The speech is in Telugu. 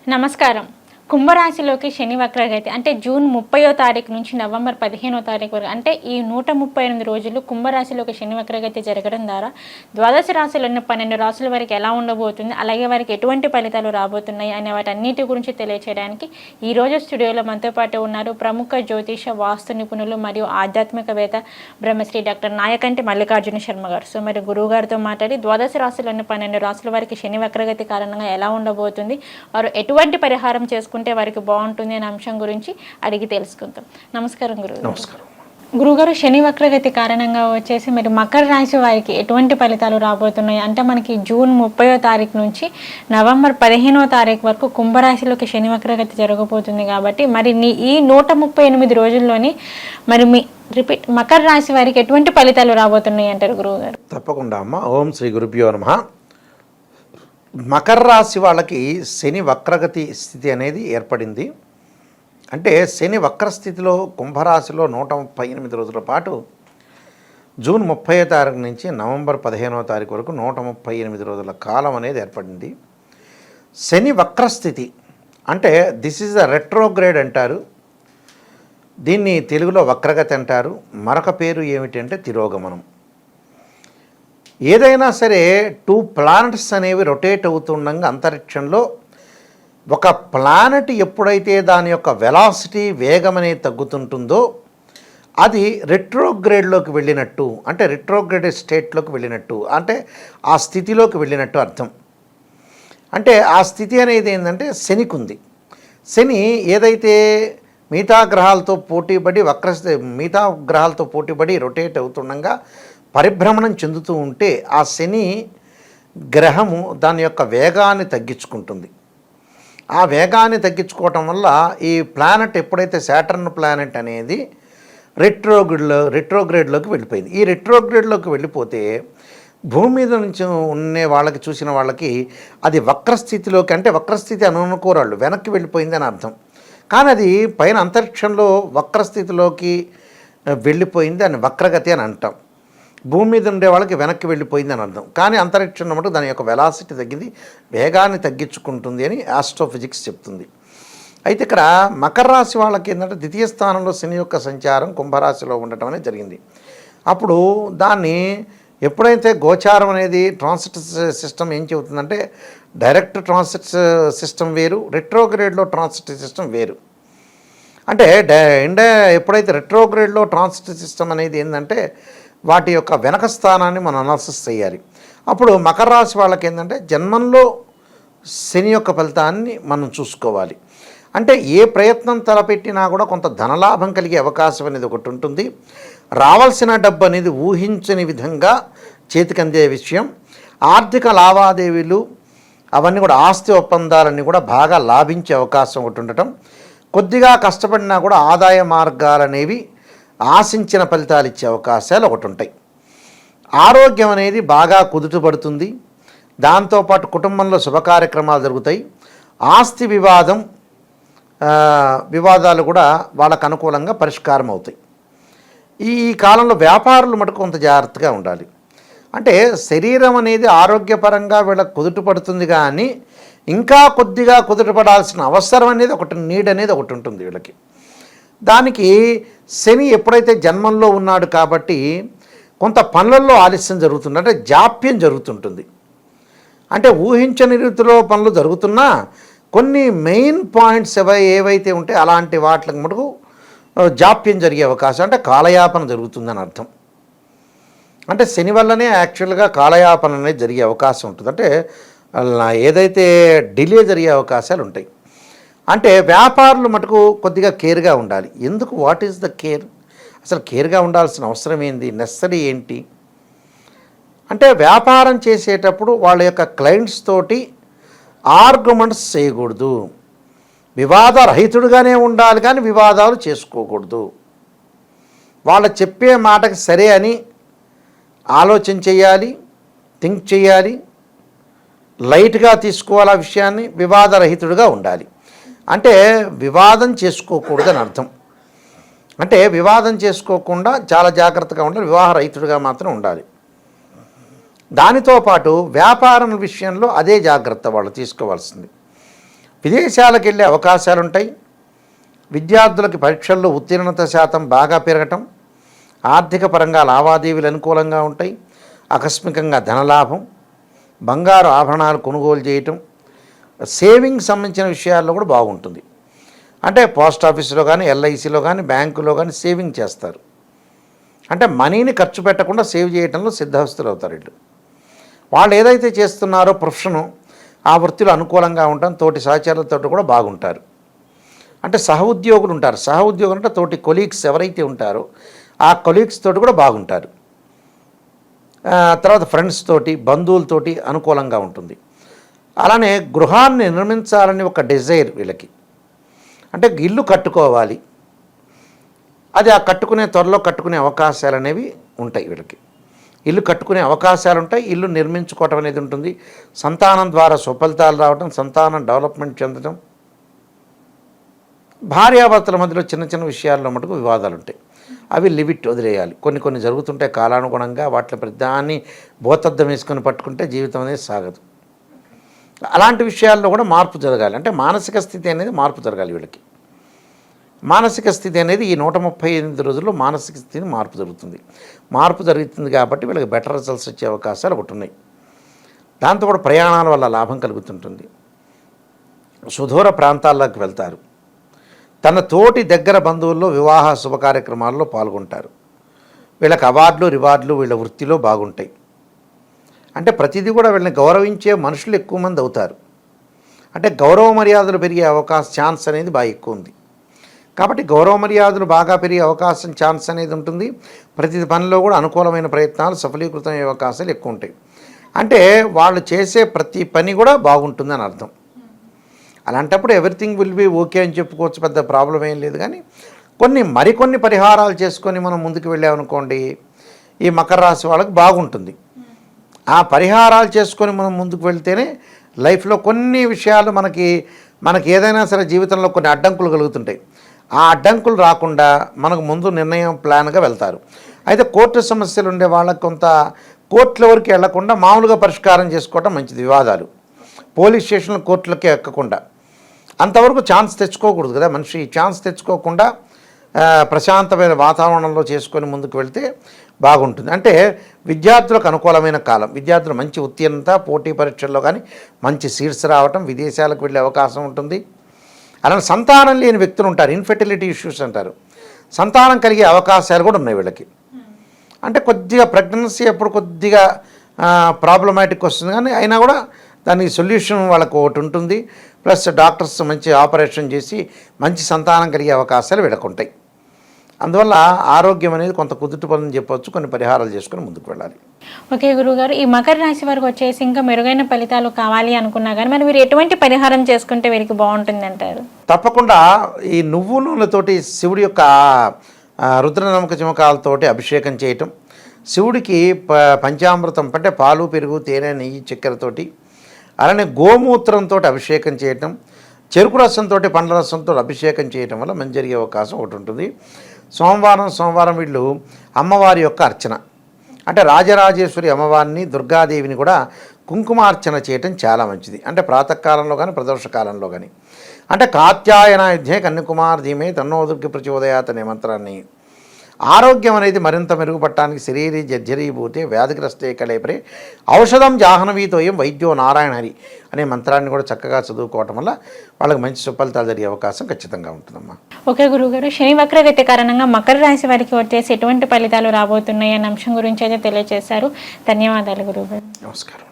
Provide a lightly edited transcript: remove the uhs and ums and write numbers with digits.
నమస్కారం. కుంభరాశిలోకి శని వక్రగతి అంటే జూన్ 30వ తారీఖు నుంచి నవంబర్ 15వ తారీఖు వరకు అంటే ఈ 138 రోజులు కుంభరాశిలోకి శని వక్రగతి జరగడం ద్వారా ద్వాదశ రాశులను 12 రాశుల వరకు ఎలా ఉండబోతుంది, అలాగే వారికి ఎటువంటి ఫలితాలు రాబోతున్నాయి అనే వాటన్నిటి గురించి తెలియచేయడానికి ఈరోజు స్టూడియోలో మనతో పాటు ఉన్నారు ప్రముఖ జ్యోతిష వాస్తు నిపుణులు మరియు ఆధ్యాత్మికవేత్త బ్రహ్మశ్రీ డాక్టర్ నాయకంటి మల్లికార్జున శర్మ గారు. సో మరి గురువు గారితో మాట్లాడి ద్వాదశ రాశులను 12 రాశుల వారికి శని వక్రగతి కారణంగా ఎలా ఉండబోతుంది, వారు ఎటువంటి పరిహారం చేసుకుంటే వారికి బాగుంటుంది అనే అంశం గురించి అడిగి తెలుసుకుందాం. నమస్కారం గురువు. నమస్కారం. గురుగారు, శని వక్రగతి కారణంగా వచ్చేసి మరి మకర రాశి వారికి ఎటువంటి ఫలితాలు రాబోతున్నాయి అంటే మనకి జూన్ 30వ తారీఖు నుంచి నవంబర్ 15వ తారీఖు వరకు కుంభరాశిలోకి శని వక్రగతి జరగబోతుంది కాబట్టి మరి ఈ 138 రోజుల్లోని మరి మకర రాశి వారికి ఎటువంటి ఫలితాలు రాబోతున్నాయి అంటారు గురువుగారు? తప్పకుండా అమ్మ. ఓం శ్రీ గురుభ్యో నమః. మకర రాశి వాళ్ళకి శని వక్రగతి స్థితి అనేది ఏర్పడింది. అంటే శని వక్రస్థితిలో కుంభరాశిలో 138 రోజుల పాటు జూన్ 30వ తారీఖు నుంచి నవంబర్ 15వ తారీఖు వరకు 138 రోజుల కాలం అనేది ఏర్పడింది. శని వక్రస్థితి అంటే దిస్ ఈజ్ ద రెట్రోగ్రేడ్ అంటారు. దీన్ని తెలుగులో వక్రగతి అంటారు. మరొక పేరు ఏమిటంటే తిరోగమనం. ఏదైనా సరే 2 ప్లానెట్స్ అనేవి రొటేట్ అవుతుండగా అంతరిక్షంలో ఒక ప్లానెట్ ఎప్పుడైతే దాని యొక్క వెలాసిటీ వేగం అనేది తగ్గుతుంటుందో అది రెట్రోగ్రేడ్లోకి వెళ్ళినట్టు, అంటే రెట్రోగ్రేడ్ స్టేట్లోకి వెళ్ళినట్టు, అంటే ఆ స్థితిలోకి వెళ్ళినట్టు అర్థం. అంటే ఆ స్థితి అనేది ఏంటంటే శనికి ఉంది. శని ఏదైతే మిగతా గ్రహాలతో పోటీపడి మిగతా గ్రహాలతో పోటీపడి రొటేట్ అవుతుండగా పరిభ్రమణం చెందుతూ ఉంటే ఆ శని గ్రహము దాని యొక్క వేగాన్ని తగ్గించుకుంటుంది. ఆ వేగాన్ని తగ్గించుకోవటం వల్ల ఈ ప్లానెట్ ఎప్పుడైతే సాటర్న్ ప్లానెట్ అనేది రెట్రోగ్రేడ్లోకి వెళ్ళిపోయింది. ఈ రెట్రోగ్రేడ్లోకి వెళ్ళిపోతే భూమి మీద నుంచి ఉండే వాళ్ళకి చూసిన వాళ్ళకి అది వక్రస్థితిలోకి, అంటే వక్రస్థితి అనుకోరాళ్ళు వెనక్కి వెళ్ళిపోయింది అని అర్థం. కానీ అది పైన అంతరిక్షంలో వక్రస్థితిలోకి వెళ్ళిపోయింది అని వక్రగతి అని అంటాం. భూమి మీద ఉండే వాళ్ళకి వెనక్కి వెళ్ళిపోయింది అని అర్థం. కానీ అంతరిక్షంలో మటుకు దాని యొక్క వెలాసిటీ తగ్గింది, వేగాన్ని తగ్గించుకుంటుంది అని ఆస్ట్రోఫిజిక్స్ చెప్తుంది. అయితే ఇక్కడ మకర రాశి వాళ్ళకి ఏంటంటే ద్వితీయ స్థానంలో శని యొక్క సంచారం కుంభరాశిలో ఉండటం అనేది జరిగింది. అప్పుడు దాన్ని ఎప్పుడైతే గోచారం అనేది ట్రాన్సిట్ సిస్టమ్ ఏం చెబుతుందంటే డైరెక్ట్ ట్రాన్సిట్ సిస్టమ్ వేరు, రెట్రోగ్రేడ్లో ట్రాన్సిట్ సిస్టమ్ వేరు. అంటే ఎప్పుడైతే రెట్రోగ్రేడ్లో ట్రాన్సిట్ సిస్టమ్ అనేది ఏంటంటే వాటి యొక్క వెనక స్థానాన్ని మనం అనాలిసిస్ చేయాలి. అప్పుడు మకర రాశి వాళ్ళకి ఏంటంటే జన్మంలో శని యొక్క ఫలితాన్ని మనం చూసుకోవాలి. అంటే ఏ ప్రయత్నం తలపెట్టినా కూడా కొంత ధనలాభం కలిగే అవకాశం అనేది ఒకటి ఉంటుంది. రావాల్సిన డబ్బు అనేది ఊహించని విధంగా చేతికి అందే విషయం. ఆర్థిక లావాదేవీలు అవన్నీ కూడా ఆస్తి ఒప్పందాలన్నీ కూడా బాగా లాభించే అవకాశం ఒకటి ఉండటం. కొద్దిగా కష్టపడినా కూడా ఆదాయ మార్గాలు అనేవి ఆశించిన ఫలితాలు ఇచ్చే అవకాశాలు ఒకటి ఉంటాయి. ఆరోగ్యం అనేది బాగా కుదుటపడుతుంది. దాంతోపాటు కుటుంబంలో శుభ కార్యక్రమాలు జరుగుతాయి. ఆస్తి వివాదాలు కూడా వాళ్ళకు అనుకూలంగా పరిష్కారం అవుతాయి. ఈ కాలంలో వ్యాపారులు మటుకు కొంత జాగ్రత్తగా ఉండాలి. అంటే శరీరం అనేది ఆరోగ్యపరంగా వీళ్ళకి కుదుటపడుతుంది, కానీ ఇంకా కొద్దిగా కుదుటపడాల్సిన అవసరం అనేది ఒకటి, నీడ్ అనేది ఒకటి ఉంటుంది వీళ్ళకి. దానికి శని ఎప్పుడైతే జన్మంలో ఉన్నాడు కాబట్టి కొంత పనులలో ఆలస్యం జరుగుతుంది, అంటే జాప్యం జరుగుతుంటుంది. అంటే ఊహించని రీతిలో పనులు జరుగుతున్నా కొన్ని మెయిన్ పాయింట్స్ ఏవైతే ఉంటే అలాంటి వాటికి మటుకు జాప్యం జరిగే అవకాశం, అంటే కాలయాపన జరుగుతుందని అర్థం. అంటే శని వల్లనే యాక్చువల్గా కాలయాపన అనేది జరిగే అవకాశం ఉంటుంది. అంటే ఏదైతే డిలే జరిగే అవకాశాలు ఉంటాయి. అంటే వ్యాపారులు మటుకు కొద్దిగా కేర్గా ఉండాలి. ఎందుకు, వాట్ ఈజ్ ద కేర్, అసలు కేర్గా ఉండాల్సిన అవసరం ఏంది, నెసరీ ఏంటి అంటే వ్యాపారం చేసేటప్పుడు వాళ్ళ యొక్క క్లయింట్స్ తోటి ఆర్గ్యుమెంట్స్ చేయకూడదు. వివాదరహితుడుగానే ఉండాలి, కానీ వివాదాలు చేసుకోకూడదు. వాళ్ళు చెప్పే మాటకి సరే అని ఆలోచన చేయాలి, థింక్ చేయాలి, లైట్గా తీసుకోవాలి ఆ విషయాన్ని, వివాదరహితుడుగా ఉండాలి. అంటే వివాదం చేసుకోకూడదని అర్థం. అంటే వివాదం చేసుకోకుండా చాలా జాగ్రత్తగా ఉండాలి, వివాహరహితుడిగా మాత్రం ఉండాలి. దానితో పాటు వ్యాపారం విషయంలో అదే జాగ్రత్త వాళ్ళు తీసుకోవాల్సింది. విదేశాలకు వెళ్ళే అవకాశాలు ఉంటాయి. విద్యార్థులకి పరీక్షల్లో ఉత్తీర్ణత శాతం బాగా పెరగటం, ఆర్థిక పరంగా లావాదేవీలు అనుకూలంగా ఉంటాయి. ఆకస్మికంగా ధనలాభం, బంగారు ఆభరణాలు కొనుగోలు చేయటం, సేవింగ్ సంబంధించిన విషయాల్లో కూడా బాగుంటుంది. అంటే పోస్ట్ ఆఫీసులో కానీ, ఎల్ఐసిలో కానీ, బ్యాంకులో కానీ సేవింగ్ చేస్తారు. అంటే మనీని ఖర్చు పెట్టకుండా సేవ్ చేయడంలో సిద్ధహస్తులు అవుతారు వీళ్ళు. వాళ్ళు ఏదైతే చేస్తున్నారో ప్రొఫెషను, ఆ వృత్తిలో అనుకూలంగా ఉండటం, తోటి సహచరులతో కూడా బాగుంటారు. అంటే సహ ఉద్యోగులు ఉంటారు. సహ ఉద్యోగులు అంటే తోటి కొలీగ్స్ ఎవరైతే ఉంటారో ఆ కొలీగ్స్ తోటి కూడా బాగుంటారు. తర్వాత ఫ్రెండ్స్ తోటి, బంధువులతోటి అనుకూలంగా ఉంటుంది. అలానే గృహాన్ని నిర్మించాలని ఒక డిజైర్ వీళ్ళకి. అంటే ఇల్లు కట్టుకోవాలి, అది ఆ కట్టుకునే త్వరలో కట్టుకునే అవకాశాలు అనేవి ఉంటాయి వీళ్ళకి. ఇల్లు కట్టుకునే అవకాశాలు ఉంటాయి, ఇల్లు నిర్మించుకోవటం అనేది ఉంటుంది. సంతానం ద్వారా సుఫలితాలు రావటం, సంతానం డెవలప్మెంట్ చెందడం, భార్యాభర్తల మధ్యలో చిన్న చిన్న విషయాల్లో మటుకు వివాదాలు ఉంటాయి. అవి లిమిట్ వదిలేయాలి. కొన్ని జరుగుతుంటాయి కాలానుగుణంగా. వాటిని ప్రతిదాన్ని భూతద్దం వేసుకొని పట్టుకుంటే జీవితం అనేది సాగదు. అలాంటి విషయాల్లో కూడా మార్పు జరగాలి. అంటే మానసిక స్థితి అనేది మార్పు జరగాలి వీళ్ళకి. మానసిక స్థితి అనేది ఈ 138 రోజుల్లో మానసిక స్థితిని మార్పు జరుగుతుంది. మార్పు జరుగుతుంది కాబట్టి వీళ్ళకి బెటర్ రిజల్ట్స్ వచ్చే అవకాశాలు ఒకటి ఉన్నాయి. దాంతో కూడా ప్రయాణాల వల్ల లాభం కలుగుతుంటుంది. సుదూర ప్రాంతాల్లోకి వెళ్తారు. తన తోటి దగ్గర బంధువుల్లో వివాహ శుభ కార్యక్రమాల్లో పాల్గొంటారు. వీళ్ళకి అవార్డులు, రివార్డులు వీళ్ళ వృత్తిలో బాగుంటాయి. అంటే ప్రతిదీ కూడా వీళ్ళని గౌరవించే మనుషులు ఎక్కువ మంది అవుతారు. అంటే గౌరవ మర్యాదలు పెరిగే ఛాన్స్ అనేది బాగా ఎక్కువ ఉంది. కాబట్టి గౌరవ మర్యాదలు బాగా పెరిగే అవకాశం, ఛాన్స్ అనేది ఉంటుంది. ప్రతి పనిలో కూడా అనుకూలమైన ప్రయత్నాలు సఫలీకృతమయ్యే అవకాశాలు ఎక్కువ ఉంటాయి. అంటే వాళ్ళు చేసే ప్రతి పని కూడా బాగుంటుందని అర్థం. అలాంటప్పుడు ఎవ్రీథింగ్ విల్ బి ఓకే అని చెప్పుకోవచ్చు, పెద్ద ప్రాబ్లం ఏం లేదు. కానీ మరికొన్ని పరిహారాలు చేసుకొని మనం ముందుకు వెళ్ళామనుకోండి, ఈ మకర రాశి వాళ్ళకి బాగుంటుంది. ఆ పరిహారాలు చేసుకొని మనం ముందుకు వెళ్తేనే లైఫ్లో కొన్ని విషయాలు మనకి ఏదైనా సరే జీవితంలో కొన్ని అడ్డంకులు కలుగుతుంటాయి. ఆ అడ్డంకులు రాకుండా మనకు ముందు నిర్ణయం ప్లాన్గా వెళ్తారు. అయితే కోర్టు సమస్యలు ఉండే వాళ్ళకి కొంత కోర్టుల వరకు వెళ్లకుండా మామూలుగా పరిష్కారం చేసుకోవటం మంచిది. వివాదాలు పోలీస్ స్టేషన్లు, కోర్టులకే ఎక్కకుండా అంతవరకు ఛాన్స్ తెచ్చుకోకూడదు కదా మనిషి. ఛాన్స్ తెచ్చుకోకుండా ప్రశాంతమైన వాతావరణంలో చేసుకొని ముందుకు వెళ్తే బాగుంటుంది. అంటే విద్యార్థులకు అనుకూలమైన కాలం. విద్యార్థులు మంచి ఉత్తీర్ణత, పోటీ పరీక్షల్లో కానీ మంచి సీట్స్ రావటం, విదేశాలకు వెళ్ళే అవకాశం ఉంటుంది. అలానే సంతానం లేని వ్యక్తులు ఉంటారు, ఇన్ఫెర్టిలిటీ ఇష్యూస్ అంటారు. సంతానం కలిగే అవకాశాలు కూడా ఉన్నాయి వీళ్ళకి. అంటే కొద్దిగా ప్రెగ్నెన్సీ అప్పుడు కొద్దిగా ప్రాబ్లమాటిక్ వస్తుంది, కానీ అయినా కూడా దానికి సొల్యూషన్ వాళ్ళకు ఒకటి ఉంటుంది. ప్లస్ డాక్టర్స్ మంచి ఆపరేషన్ చేసి మంచి సంతానం కలిగే అవకాశాలు వీళ్ళకుంటాయి. అందువల్ల ఆరోగ్యం అనేది కొంత కుదుటపడని చెప్పవచ్చు. కొన్ని పరిహారాలు చేసుకొని ముందుకు వెళ్ళాలి. ఓకే గురువుగారు, ఈ మకర రాశి వారికి వచ్చేసి ఇంకా మెరుగైన ఫలితాలు కావాలి అనుకున్నా కానీ మరి మీరు ఎటువంటి పరిహారం చేసుకుంటే వీరికి బాగుంటుంది అంటారు? తప్పకుండా ఈ నువ్వు నూనెతోటి శివుడి యొక్క రుద్ర నమ్మక చిమకాలతోటి అభిషేకం చేయటం, శివుడికి పంచామృతం అంటే పాలు, పెరుగు, తేనె, నెయ్యి, చక్కెరతోటి, అలానే గోమూత్రంతో అభిషేకం చేయటం, చెరుకు రసంతో, పండ్ల రసంతో అభిషేకం చేయటం వల్ల మంచి జరిగే అవకాశం ఒకటి ఉంటుంది. సోమవారం వీళ్ళు అమ్మవారి యొక్క అర్చన అంటే రాజరాజేశ్వరి అమ్మవారిని, దుర్గాదేవిని కూడా కుంకుమార్చన చేయటం చాలా మంచిది. అంటే ప్రాతకాలంలో కానీ, ప్రదోష కాలంలో కానీ. అంటే కాత్యాయనాయుధ్యే కన్యకుమార్ ధీమే తన్నో దుర్గ ప్రచోదయాత్ అనే మంత్రాన్ని, ఆరోగ్యం అనేది మరింత మెరుగుపడటానికి శరీరీ జర్జరీభూతే వ్యాధిగ్రస్తే కళేపరే ఔషధం జాహ్నవీతోయం వైద్యో నారాయణ హరి అనే మంత్రాన్ని కూడా చక్కగా చదువుకోవటం వల్ల వాళ్ళకి మంచి సుఫలితాలు జరిగే అవకాశం ఖచ్చితంగా ఉంటుందమ్మా. ఓకే గురువుగారు, శని వక్రగతి కారణంగా మకర రాశి వారికి వచ్చేసి ఎటువంటి ఫలితాలు రాబోతున్నాయి అనే అంశం గురించి అయితే తెలియజేశారు. ధన్యవాదాలు గురువుగారు. నమస్కారం.